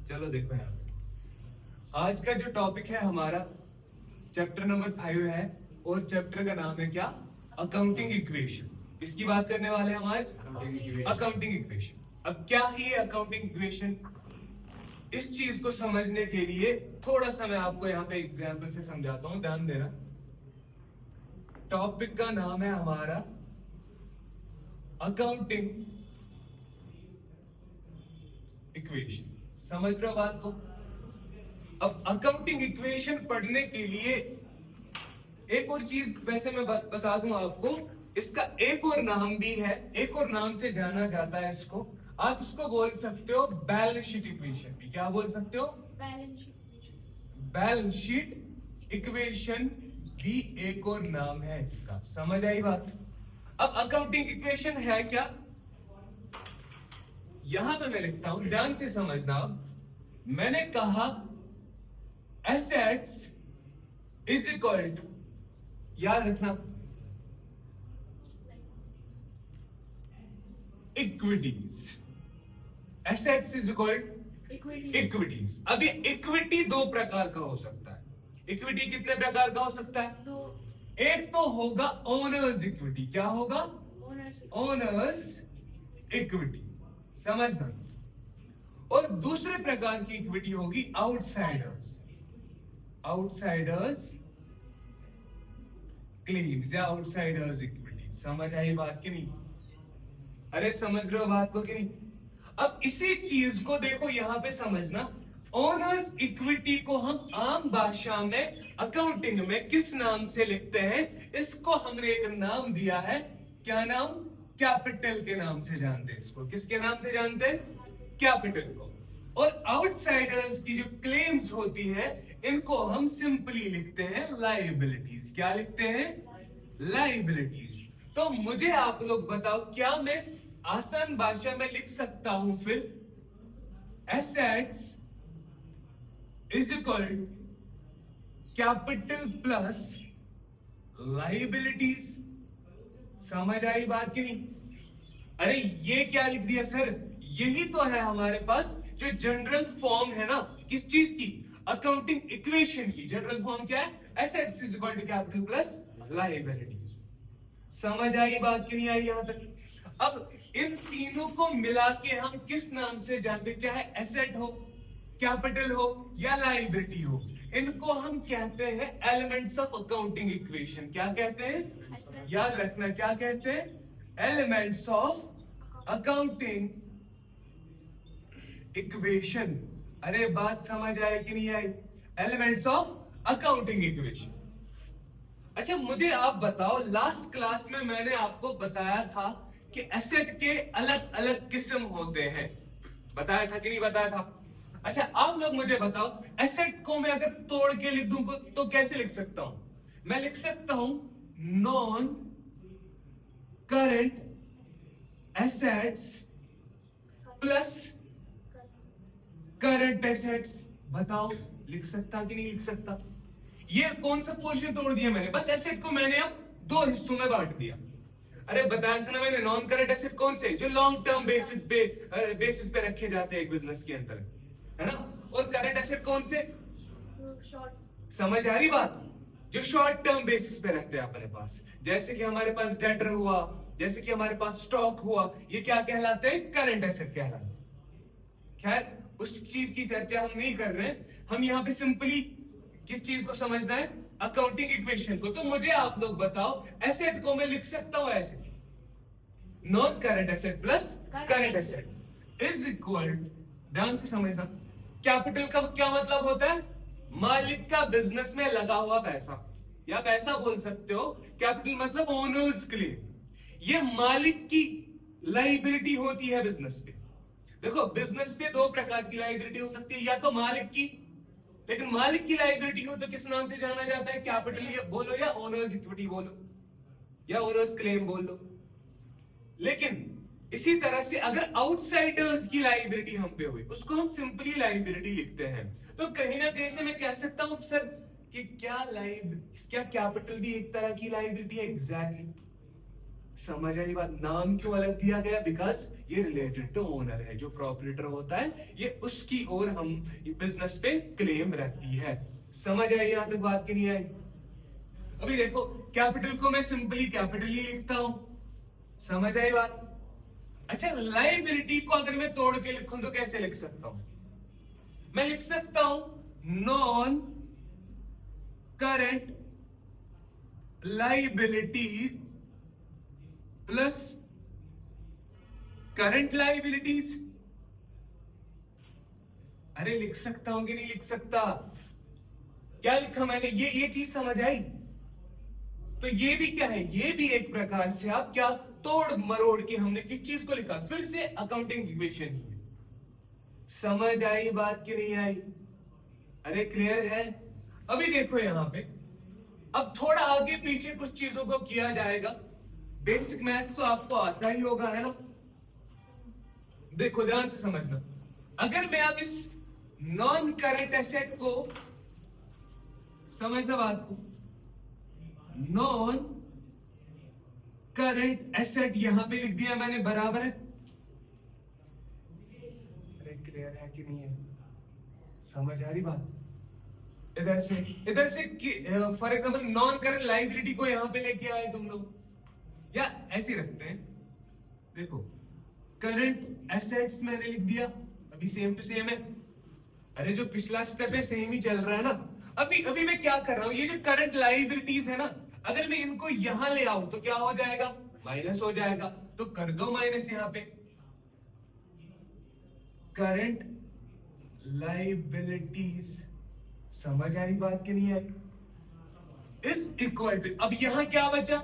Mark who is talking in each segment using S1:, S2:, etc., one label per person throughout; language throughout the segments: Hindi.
S1: चलो देखो यहाँ पे आज का जो टॉपिक है हमारा चैप्टर नंबर 5 है और चैप्टर का नाम है क्या? Accounting equation. इसकी बात करने वाले हैं हम आज अकाउंटिंग इक्वेशन। अब क्या है अकाउंटिंग इक्वेशन? इस चीज को समझने के लिए थोड़ा सा मैं आपको यहाँ पे एग्जाम्पल से समझाता हूं, ध्यान देना। टॉपिक का नाम है हमारा अकाउंटिंग इक्वेशन। समझ रहे हो बात को? अब अकाउंटिंग इक्वेशन पढ़ने के लिए एक और चीज वैसे मैं बता दूं आपको, इसका एक और नाम भी है, एक और नाम से जाना जाता है इसको। आप इसको बोल सकते हो बैलेंस शीट इक्वेशन भी। क्या बोल सकते हो? बैलेंस शीट इक्वेशन भी एक और नाम है इसका। समझ आई बात? अब अकाउंटिंग इक्वेशन है क्या? यहां पे मैं लिखता हूं, ध्यान से समझना। मैंने कहा एसेट्स इज इक्वल टू, याद रखना, equities. Assets is equal equities. अब ये इक्विटी दो प्रकार का हो सकता है। इक्विटी कितने प्रकार का हो सकता है? एक तो होगा ओनर्स इक्विटी। क्या होगा? Owners equity. समझना। और दूसरे प्रकार की इक्विटी होगी आउटसाइडर्स, आउटसाइडर्स क्लेम्स या आउटसाइडर्स इक्विटी। समझ आई बात की नहीं? अरे समझ रहे हो बात को कि नहीं? अब इसी चीज को देखो यहां पे समझना। ओनर्स इक्विटी को हम आम भाषा में अकाउंटिंग में किस नाम से लिखते हैं? इसको हमने एक नाम दिया है। क्या नाम? कैपिटल के नाम से जानते हैं इसको। किसके नाम से जानते हैं? कैपिटल को। और आउटसाइडर्स की जो क्लेम्स होती है इनको हम सिंपली लिखते हैं लायबिलिटीज। क्या लिखते हैं? लायबिलिटीज। तो मुझे आप लोग बताओ, क्या मैं आसान भाषा में लिख सकता हूं फिर assets is equal capital plus liabilities? समझ आई बात की नहीं? अरे ये क्या लिख दिया सर? यही तो है हमारे पास जो जनरल फॉर्म है ना, किस चीज की? अकाउंटिंग इक्वेशन की जनरल फॉर्म क्या है? Assets is equal to capital plus liabilities. समझ आई बात की नहीं आई यहां तक? अब इन तीनों को मिला के हम किस नाम से जानते? चाहे एसेट हो, कैपिटल हो या लायबिलिटी हो, इनको हम कहते हैं एलिमेंट्स ऑफ अकाउंटिंग इक्वेशन। क्या कहते हैं? याद रखना, क्या कहते हैं? Elements of accounting equation. अरे बात समझ आए कि नहीं आई? Elements of accounting equation. अच्छा मुझे आप बताओ, लास्ट क्लास में मैंने आपको बताया था कि एसेट के अलग अलग किस्म होते हैं। बताया था कि नहीं बताया था? अच्छा आप लोग मुझे बताओ, एसेट को मैं अगर तोड़ के लिख दूं तो कैसे लिख सकता हूं? मैं लिख सकता हूं non current assets plus current assets. बताओ लिख सकता कि नहीं लिख सकता? ये कौन सा पोर्शन तोड़ दिया मैंने? बस एसेट को मैंने अब दो हिस्सों में बांट दिया। अरे बताया था ना मैंने, नॉन करंट एसेट कौन से? जो लॉन्ग टर्म बेसिस पे रखे जाते हैं एक बिजनेस के अंदर, है ना? और करंट एसेट कौन से? समझ आ रही बात? जो शॉर्ट टर्म बेसिस पे रखते हैं अपने पास, जैसे कि हमारे पास डेटर हुआ, जैसे कि हमारे पास स्टॉक हुआ, ये क्या कहलाते हैं? करंट एसेट कहलाते हैं। खैर उस चीज की चर्चा हम नहीं कर रहे हैं, हम यहाँ पे सिंपली किस चीज को समझना है? अकाउंटिंग इक्वेशन को। तो मुझे आप लोग बताओ, एसेट को मैं लिख सकता हूं ऐसे, non current asset plus current asset is equal, ध्यान से समझना, कैपिटल का क्या मतलब होता है? मालिक का बिजनेस में लगा हुआ पैसा, या पैसा बोल सकते हो। कैपिटल मतलब ओनर्स क्लेम। ये मालिक की लाइबिलिटी होती है बिजनेस पे। देखो बिजनेस पे दो प्रकार की लाइबिलिटी हो सकती है, या तो मालिक की, लेकिन मालिक की लाइबिलिटी हो तो किस नाम से जाना जाता है? कैपिटल बोलो या ओनर्स इक्विटी बोलो या ओनर्स क्लेम बोलो। लेकिन इसी तरह से अगर आउटसाइडर्स की लाइबिलिटी हम पे हुई, उसको हम सिंपली लाइबिलिटी लिखते हैं। तो कहीं ना कहीं से मैं कह सकता हूं सर कि क्या कैपिटल भी एक तरह की लाइबिलिटी है? एग्जैक्टली। समझ आई बात? नाम क्यों अलग दिया गया? बिकॉज ये रिलेटेड टू ओनर है, जो प्रॉपरेटर होता है ये उसकी ओर हम बिजनेस पे क्लेम रहती है। समझ आई यहां तक बात की नहीं आई? अभी देखो कैपिटल को मैं सिंपली कैपिटल ही लिखता हूं, समझ आई बात? अच्छा, लाइबिलिटी को अगर मैं तोड़ के लिखूं तो कैसे लिख सकता हूं? मैं लिख सकता हूं non current liabilities plus current liabilities. अरे लिख सकता हूं कि नहीं लिख सकता? क्या लिखा मैंने? ये चीज समझ आई? तो ये भी क्या है? ये भी एक प्रकार से आप क्या तोड़ मरोड़ के हमने किस चीज को लिखा? फिर से अकाउंटिंग इक्वेशन ही है। समझ आई बात कि नहीं आई? अरे क्लियर है? अभी देखो यहां पे, अब थोड़ा आगे पीछे कुछ चीजों को किया जाएगा। बेसिक मैथ्स तो आपको आता ही होगा, है ना? देखो ध्यान से समझना, अगर मैं अब इस नॉन करंट एसेट को, समझना बात को, नॉन करंट एसेट यहां पे लिख दिया मैंने, बराबर है? अरे क्लियर है कि नहीं है? समझ आ रही बात? इधर से for example non current liability को यहां पे लेके आए तुम लोग, या ऐसे रखते हैं, देखो करंट एसेट्स मैंने लिख दिया, अभी सेम टू सेम है। अरे जो पिछला स्टेप है सेम ही चल रहा है ना। अभी मैं क्या कर रहा हूं, ये जो करंट लाइबिलिटीज है ना, अगर मैं इनको यहां ले आऊं तो क्या हो जाएगा? माइनस हो जाएगा। तो कर दो माइनस यहां पे, करंट लाइबिलिटीज। समझ आई बात कि नहीं आई? इज इक्वल टू, अब यहां क्या बचा?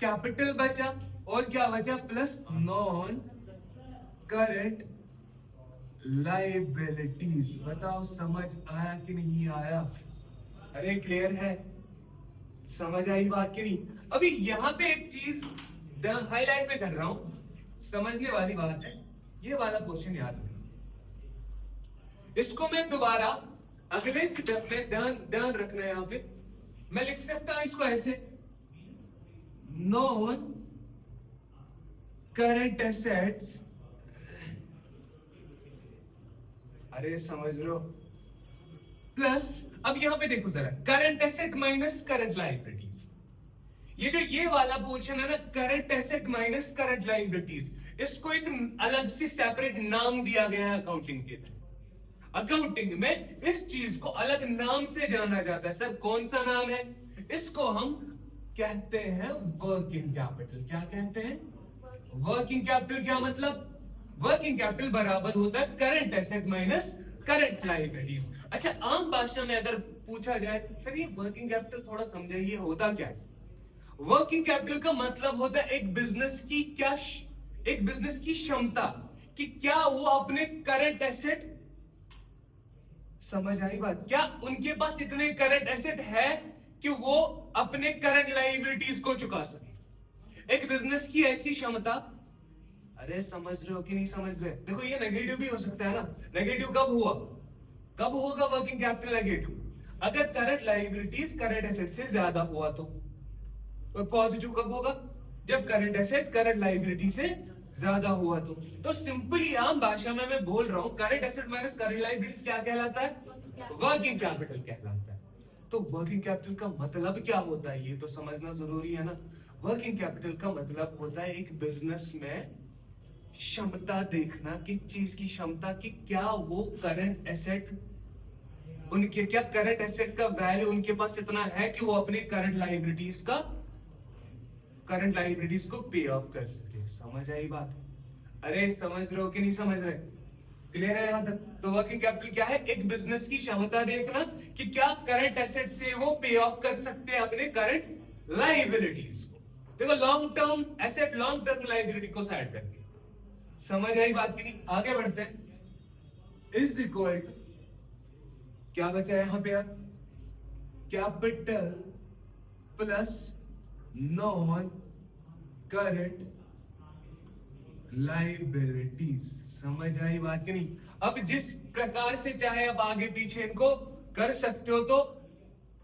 S1: कैपिटल बचा, और क्या बचा? Plus non current liabilities. बताओ समझ आया कि नहीं आया? अरे क्लियर है? समझ आई बात कि नहीं? अभी यहां पे एक चीज हाईलाइट में कर रहा हूं, समझने वाली बात है। ये वाला क्वेश्चन याद रखना, इसको मैं दोबारा अगले स्टेप में ध्यान रखना है। यहां पे मैं लिख सकता हूं इसको ऐसे, नॉन करंट एसेट्स, अरे समझ लो, प्लस, अब यहां पे देखो जरा, current asset minus current liabilities. ये वाला पोर्शन है ना, current asset minus current liabilities, इसको एक अलग से सेपरेट नाम दिया गया है अकाउंटिंग के अंदर। अकाउंटिंग में इस चीज को अलग नाम से जाना जाता है। सर कौन सा नाम है? इसको हम कहते हैं वर्किंग कैपिटल। क्या कहते हैं? Working capital. क्या मतलब? वर्किंग कैपिटल बराबर होता है current asset minus current liabilities. अच्छा, आम भाषा में अगर पूछा जाए, सर ये वर्किंग कैपिटल थोड़ा समझाइए, होता क्या है? वर्किंग कैपिटल का मतलब होता है एक बिजनेस की क्या, एक बिजनेस की क्षमता कि क्या वो अपने करंट एसेट, समझ आई बात? क्या उनके पास इतने करंट एसेट है कि वो अपने करंट लाइबिलिटीज को चुका सके। एक बिजनेस की ऐसी क्षमता। अरे समझ रहे हो कि नहीं समझ रहे? देखो ये नेगेटिव भी हो सकता है ना। नेगेटिव कब हुआ? कब होगा वर्किंग कैपिटल नेगेटिव? अगर करंट लाइबिलिटीज करंट एसेट से ज्यादा हुआ तो। और पॉजिटिव कब होगा? जब करंट एसेट करंट लाइबिलिटी से ज्यादा हुआ तो सिंपली आम भाषा में मैं बोल रहा हूं, current asset minus current liabilities क्या कहलाता है? वर्किंग कैपिटल कहलाता है। तो वर्किंग कैपिटल का मतलब क्या होता है ये तो समझना जरूरी है ना। वर्किंग कैपिटल का मतलब होता है एक बिजनेस में क्षमता देखना, किस चीज की क्षमता, कि क्या वो करंट एसेट, उनके क्या करंट एसेट का वैल्यू उनके पास इतना है कि वो अपने करंट लाइबिलिटीज को पे ऑफ कर सके। समझ आई बात? अरे समझ रहे हो कि नहीं समझ रहे? क्लियर है यहां तक? तो वर्किंग कैपिटल क्या है? एक बिजनेस की क्षमता देखना कि क्या करंट एसेट से वो पे ऑफ कर सकते हैं अपने करंट लाइबिलिटीज को। देखो long term asset, long term liability को साइड करके। समझ आई बात की नहीं? आगे बढ़ते हैं। इज इक्वल टू, क्या बचा यहां पे यार? Capital plus non current liabilities. समझ आई बात की नहीं? अब जिस प्रकार से चाहे आप आगे पीछे इनको कर सकते हो, तो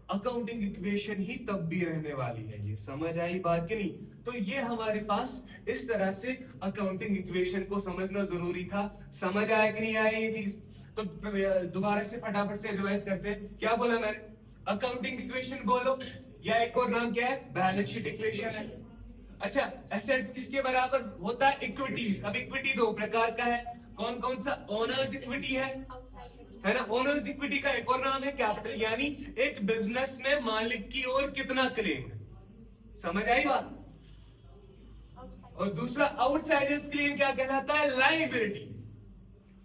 S1: अकाउंटिंग इक्वेशन ही तब भी रहने वाली है ये। समझ आई बात की नहीं? तो ये हमारे पास इस तरह से अकाउंटिंग इक्वेशन को समझना जरूरी था। समझ आया कि नहीं आया ये चीज? तो दोबारा से फटाफट से रिवाइज करते हैं। क्या बोला मैंने? अकाउंटिंग इक्वेशन बोलो, या एक और नाम क्या है? बैलेंस शीट इक्वेशन है। अच्छा, एसेट्स किसके बराबर होता है? इक्विटीज। अब इक्विटी दो प्रकार का है, कौन कौन सा? ओनर्स इक्विटी है ना? ओनर्स इक्विटी का एक और नाम है कैपिटल, यानी एक बिजनेस में मालिक की ओर कितना क्लेम है। समझ आई बात? और दूसरा आउटसाइडर्स क्लेम क्या कहलाता है? लायबिलिटी।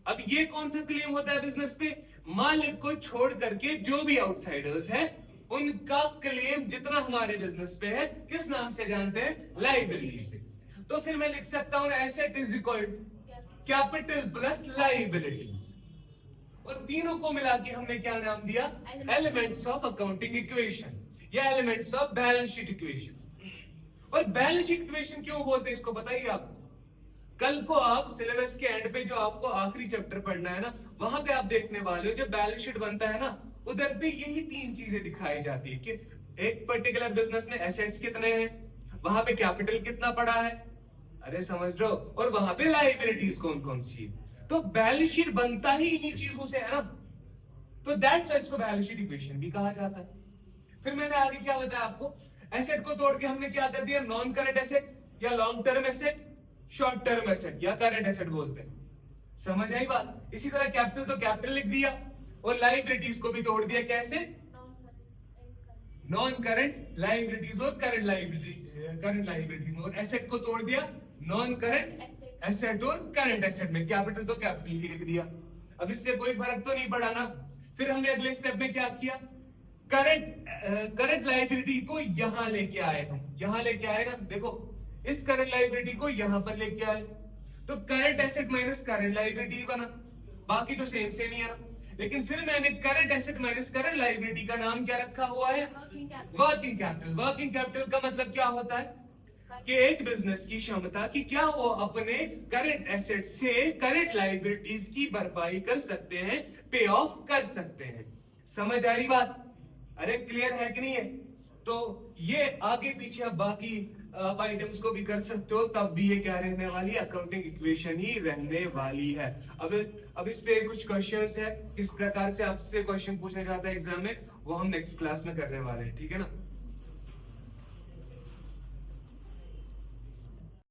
S1: अब ये कौन सा क्लेम होता है बिजनेस पे? मालिक को छोड़ करके जो भी आउटसाइडर्स है उनका क्लेम जितना हमारे बिजनेस पे है, किस नाम से जानते हैं? लायबिलिटी से। तो फिर मैं लिख सकता हूं asset is equal capital plus liabilities, और तीनों को मिला के हमने क्या नाम दिया? एलिमेंट्स ऑफ अकाउंटिंग इक्वेशन या elements of balance sheet equation. और बैलेंस शीट इक्वेशन क्यों बोलते हैं इसको बताइए आप? कल को आप सिलेबस के एंड पे जो आपको आखिरी चैप्टर पढ़ना है ना, वहां पे आप देखने वाले हो जब बैलेंस शीट बनता है ना, उधर पे यही तीन चीजें दिखाई जाती है कि एक पर्टिकुलर बिजनेस में एसेट्स कितने हैं, वहां पे कैपिटल कितना पड़ा है, अरे समझ रहे हो, और वहां पे लायबिलिटीज कौन कौन सी है। तो बैलेंस शीट बनता ही इन्हीं चीजों से है ना, तो दैट्स व्हाई इसको बैलेंस शीट इक्वेशन भी कहा जाता है। फिर मैंने आगे क्या बताया आपको? एसेट को तोड़ के हमने क्या कर दिया? नॉन करंट एसेट या long term asset, short term asset या करंट एसेट बोलते हैं। समझ आई बात? इसी तरह कैपिटल तो कैपिटल लिख दिया, और लायबिलिटीज को भी तोड़ दिया। कैसे? नॉन करंट लायबिलिटीज और करंट लायबिलिटीज में, और एसेट को तोड़ दिया नॉन करंट एसेट और करंट एसेट में। कैपिटल तो कैपिटल ही लिख दिया। अब इससे कोई फर्क तो नहीं पड़ा ना। फिर हमने अगले स्टेप में क्या किया? करंट लायबिलिटी को यहां लेके आए, हम यहां लेके आए ना, देखो इस करंट लायबिलिटी को यहां पर लेके आए, तो current asset minus current liability बना। बाकी तो सेम सेम ही है ना। लेकिन फिर मैंने current asset minus current liability का नाम क्या रखा हुआ है? Working capital. वर्किंग कैपिटल का मतलब क्या होता है? कि एक बिजनेस की क्षमता कि क्या वो अपने करंट एसेट से करंट लायबिलिटीज की भरपाई कर सकते हैं, पे ऑफ कर सकते हैं। समझ आ रही बात? अरे क्लियर है कि नहीं है? तो ये आगे पीछे अब बाकी आप आइटम्स को भी कर सकते हो, तब भी ये क्या रहने वाली है? अकाउंटिंग इक्वेशन ही रहने वाली है। अब इस पे कुछ क्वेश्चंस है, किस प्रकार से आपसे क्वेश्चन पूछा जाता है एग्जाम में, वो हम नेक्स्ट क्लास में करने वाले हैं, ठीक है ना?